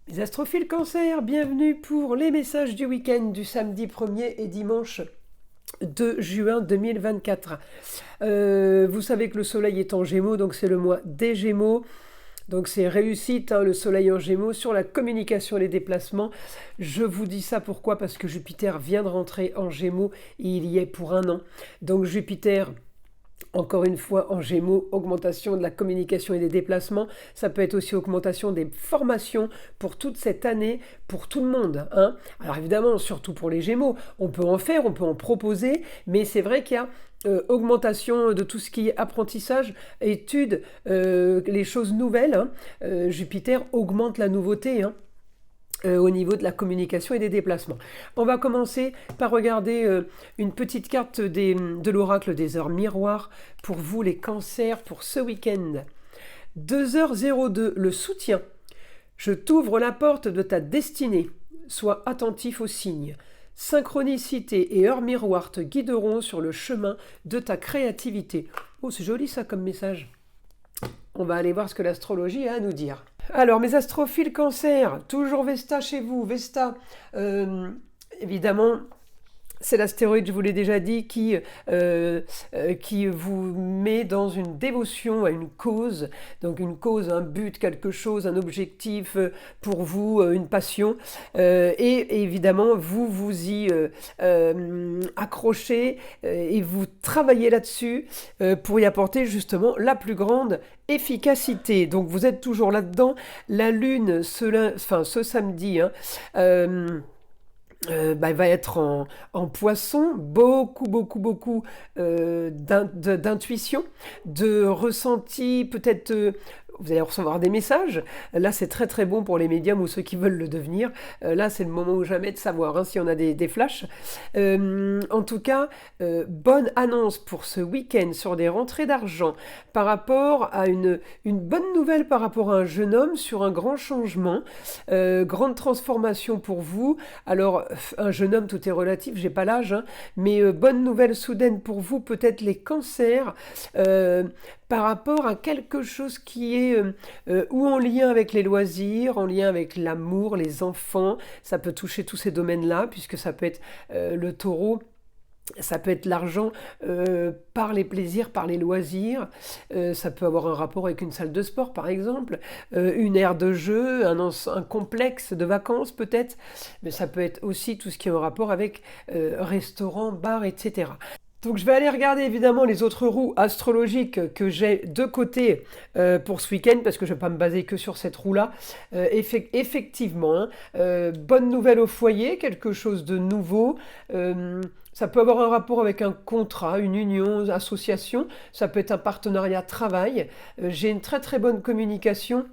Les astrophiles cancer, bienvenue pour les messages du week-end du samedi 1er et dimanche 2 juin 2024. Vous savez que le soleil est en gémeaux, donc c'est le mois des gémeaux. Donc c'est réussite, le soleil en gémeaux, sur la communication et les déplacements. Je vous dis ça pourquoi? Parce que Jupiter vient de rentrer en gémeaux et il y est pour un an. Donc Jupiter... Encore une fois, en gémeaux, augmentation de la communication et des déplacements. Ça peut être aussi augmentation des formations pour toute cette année, pour tout le monde. Alors évidemment, surtout pour les gémeaux, on peut en faire, on peut en proposer, mais c'est vrai qu'il y a augmentation de tout ce qui est apprentissage, études, les choses nouvelles. Jupiter augmente la nouveauté. Au niveau de la communication et des déplacements. On va commencer par regarder une petite carte de l'oracle des heures miroirs pour vous les cancers pour ce week-end. 2h02, le soutien. Je t'ouvre la porte de ta destinée. Sois attentif aux signes. Synchronicité et heures miroirs te guideront sur le chemin de ta créativité. Oh, c'est joli ça comme message. On va aller voir ce que l'astrologie a à nous dire. Alors, mes astrophiles cancer, toujours Vesta chez vous. Vesta, évidemment, c'est l'astéroïde, je vous l'ai déjà dit, qui vous met dans une dévotion à une cause. Donc une cause, un but, quelque chose, un objectif pour vous, une passion. Et évidemment, vous vous y accrochez et vous travaillez là-dessus pour y apporter justement la plus grande efficacité. Donc vous êtes toujours là-dedans. La Lune, ce samedi, va être en poisson, beaucoup d'intuition, de ressenti, peut-être vous allez recevoir des messages. Là, c'est très très bon pour les médiums ou ceux qui veulent le devenir. Là, c'est le moment ou jamais de savoir si on a des flashs. En tout cas, bonne annonce pour ce week-end sur des rentrées d'argent par rapport à une bonne nouvelle par rapport à un jeune homme sur un grand changement, grande transformation pour vous. Alors, un jeune homme, tout est relatif, j'ai pas l'âge, mais bonne nouvelle soudaine pour vous, peut-être les cancers, par rapport à quelque chose qui est ou en lien avec les loisirs, en lien avec l'amour, les enfants. Ça peut toucher tous ces domaines-là, puisque ça peut être le taureau. Ça peut être l'argent par les plaisirs, par les loisirs. Ça peut avoir un rapport avec une salle de sport, par exemple, une aire de jeu, un complexe de vacances, peut-être. Mais ça peut être aussi tout ce qui est en rapport avec restaurant, bar, etc. Donc je vais aller regarder évidemment les autres roues astrologiques que j'ai de côté pour ce week-end, parce que je ne vais pas me baser que sur cette roue-là. Effectivement, bonne nouvelle au foyer, quelque chose de nouveau. Ça peut avoir un rapport avec un contrat, une union, une association. Ça peut être un partenariat travail. J'ai une très très bonne communication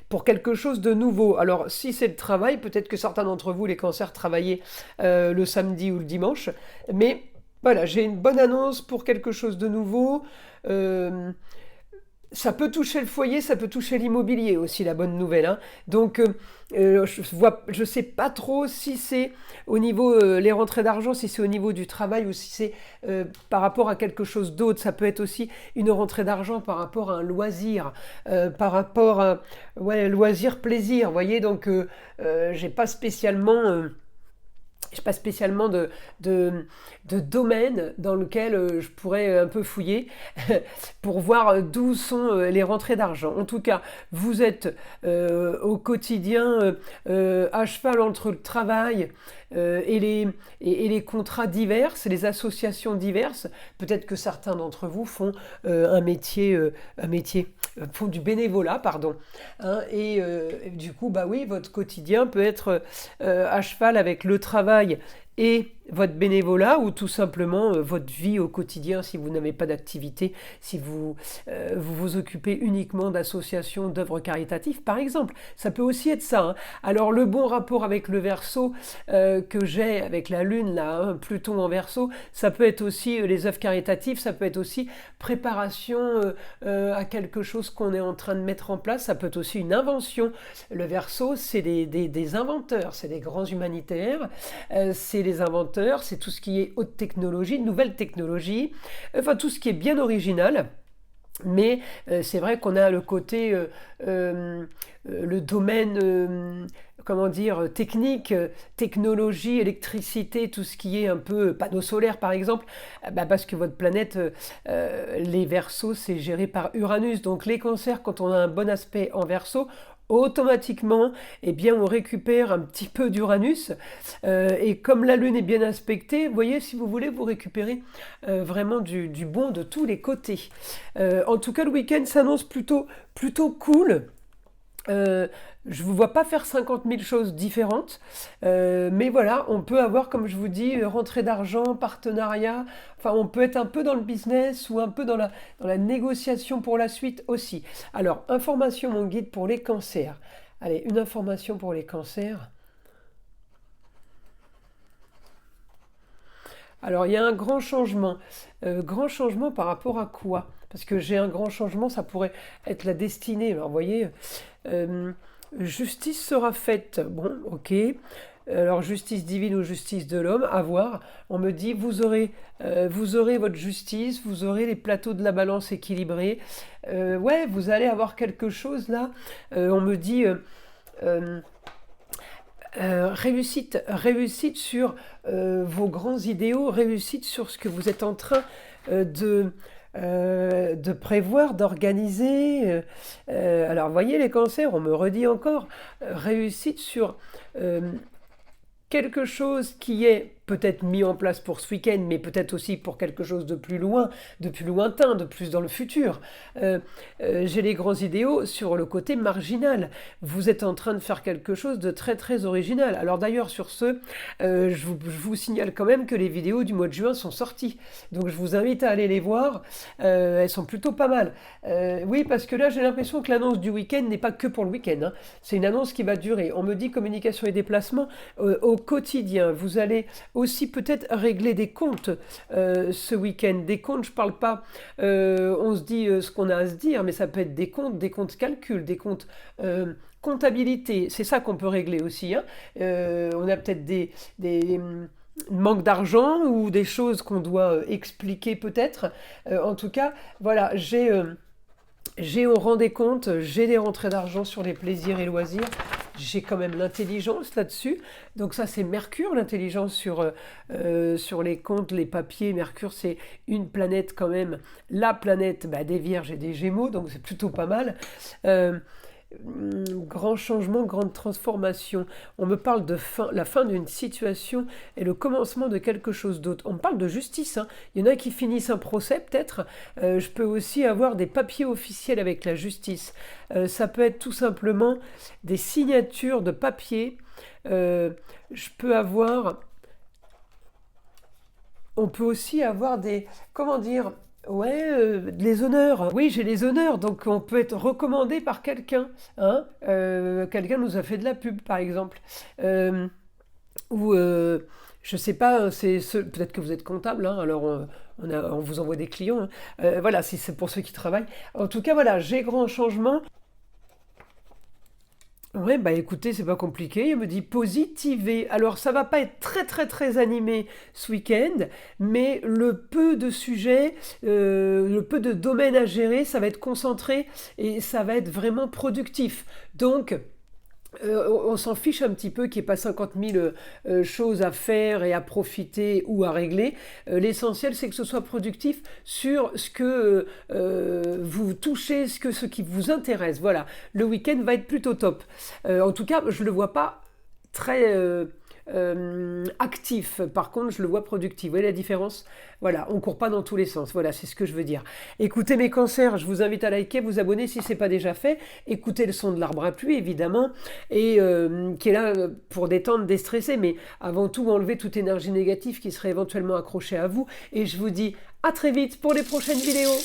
pour quelque chose de nouveau. Alors, si c'est le travail, peut-être que certains d'entre vous, les cancers, travaillaient le samedi ou le dimanche. Mais voilà, j'ai une bonne annonce pour quelque chose de nouveau. Ça peut toucher le foyer, ça peut toucher l'immobilier aussi, la bonne nouvelle. Donc, je sais pas trop si c'est au niveau les rentrées d'argent, si c'est au niveau du travail ou si c'est par rapport à quelque chose d'autre. Ça peut être aussi une rentrée d'argent par rapport à un loisir, par rapport à loisir, plaisir. Vous voyez, donc j'ai pas spécialement de domaine dans lequel je pourrais un peu fouiller pour voir d'où sont les rentrées d'argent. En tout cas, vous êtes au quotidien à cheval entre le travail et les contrats divers, les associations diverses. Peut-être que certains d'entre vous font font du bénévolat, pardon. Et du coup, oui, votre quotidien peut être à cheval avec le travail et votre bénévolat ou tout simplement votre vie au quotidien si vous n'avez pas d'activité, si vous vous occupez uniquement d'associations, d'œuvres caritatives par exemple. Ça peut aussi être ça. Alors le bon rapport avec le Verseau que j'ai avec la Lune, là, Pluton en Verseau, ça peut être aussi les œuvres caritatives, ça peut être aussi préparation à quelque chose qu'on est en train de mettre en place, ça peut être aussi une invention. Le Verseau, c'est des inventeurs, c'est des grands humanitaires, c'est les inventeurs, c'est tout ce qui est haute technologie, nouvelle technologie, enfin tout ce qui est bien original. Mais c'est vrai qu'on a le côté, le domaine, comment dire, technique, technologie, électricité, tout ce qui est un peu panneaux solaires par exemple, bah, parce que votre planète, les Verseaux, c'est géré par Uranus. Donc les cancers, quand on a un bon aspect en Verseau, automatiquement, eh bien, on récupère un petit peu d'Uranus. Et comme la Lune est bien aspectée, vous voyez, si vous voulez, vous récupérez vraiment du bon de tous les côtés. En tout cas, le week-end s'annonce plutôt cool. Je ne vous vois pas faire 50 000 choses différentes, mais voilà, on peut avoir, comme je vous dis, rentrée d'argent, partenariat, enfin on peut être un peu dans le business ou un peu dans la négociation pour la suite aussi. Alors, information, mon guide pour les cancers. Allez, une information pour les cancers. Alors, il y a un grand changement. Grand changement par rapport à quoi? Parce que j'ai un grand changement, ça pourrait être la destinée. Alors, vous voyez, euh, justice sera faite. Bon, ok. Alors, justice divine ou justice de l'homme, à voir. On me dit, vous aurez votre justice, vous aurez les plateaux de la balance équilibrés. Ouais, vous allez avoir quelque chose là. On me dit... euh, réussite sur vos grands idéaux, réussite sur ce que vous êtes en train de prévoir, d'organiser. Alors, vous voyez, les cancers, on me redit encore, réussite sur quelque chose qui est peut-être mis en place pour ce week-end, mais peut-être aussi pour quelque chose de plus loin, de plus lointain, de plus dans le futur. J'ai les grands idéaux sur le côté marginal. Vous êtes en train de faire quelque chose de très très original. Alors d'ailleurs sur ce, je vous signale quand même que les vidéos du mois de juin sont sorties. Donc je vous invite à aller les voir. Elles sont plutôt pas mal. Oui, parce que là j'ai l'impression que l'annonce du week-end n'est pas que pour le week-end, hein. C'est une annonce qui va durer. On me dit communication et déplacement au quotidien. Vous allez aussi peut-être régler des comptes ce week-end. Des comptes, je parle pas, on se dit ce qu'on a à se dire, mais ça peut être des comptes calcul, des comptes comptabilité. C'est ça qu'on peut régler aussi, hein. On a peut-être des manques d'argent ou des choses qu'on doit expliquer peut-être. En tout cas, voilà, on rend des comptes, j'ai des rentrées d'argent sur les plaisirs et loisirs, j'ai quand même l'intelligence là-dessus. Donc ça, c'est Mercure, l'intelligence sur les comptes, les papiers. Mercure, c'est une planète quand même, la planète des Vierges et des Gémeaux, donc c'est plutôt pas mal. Grand changement, grande transformation. On me parle de la fin d'une situation et le commencement de quelque chose d'autre. On me parle de justice, hein. Il y en a qui finissent un procès peut-être. Je peux aussi avoir des papiers officiels avec la justice. Ça peut être tout simplement des signatures de papiers. Je peux avoir... On peut aussi avoir des... Comment dire? Ouais, les honneurs. Oui, j'ai les honneurs, donc on peut être recommandé par quelqu'un, hein. Quelqu'un nous a fait de la pub, par exemple. Ou, je sais pas, peut-être que vous êtes comptable, hein, alors on vous envoie des clients, hein. Voilà, si c'est pour ceux qui travaillent. En tout cas, voilà, j'ai grand changement. Ouais, bah écoutez, c'est pas compliqué. Il me dit positiver. Alors, ça va pas être très très très animé ce week-end, mais le peu de sujets, le peu de domaines à gérer, ça va être concentré et ça va être vraiment productif. Donc, on s'en fiche un petit peu qu'il n'y ait pas 50 000 choses à faire et à profiter ou à régler. L'essentiel, c'est que ce soit productif sur ce que vous touchez, ce qui vous intéresse. Voilà, le week-end va être plutôt top. En tout cas, je ne le vois pas très actif. Par contre, je le vois productif. Vous voyez la différence? Voilà, on ne court pas dans tous les sens. Voilà, c'est ce que je veux dire. Écoutez mes cancers, je vous invite à liker, vous abonner si ce n'est pas déjà fait. Écoutez le son de l'arbre à pluie, évidemment, et qui est là pour détendre, déstresser, mais avant tout, enlever toute énergie négative qui serait éventuellement accrochée à vous. Et je vous dis à très vite pour les prochaines vidéos.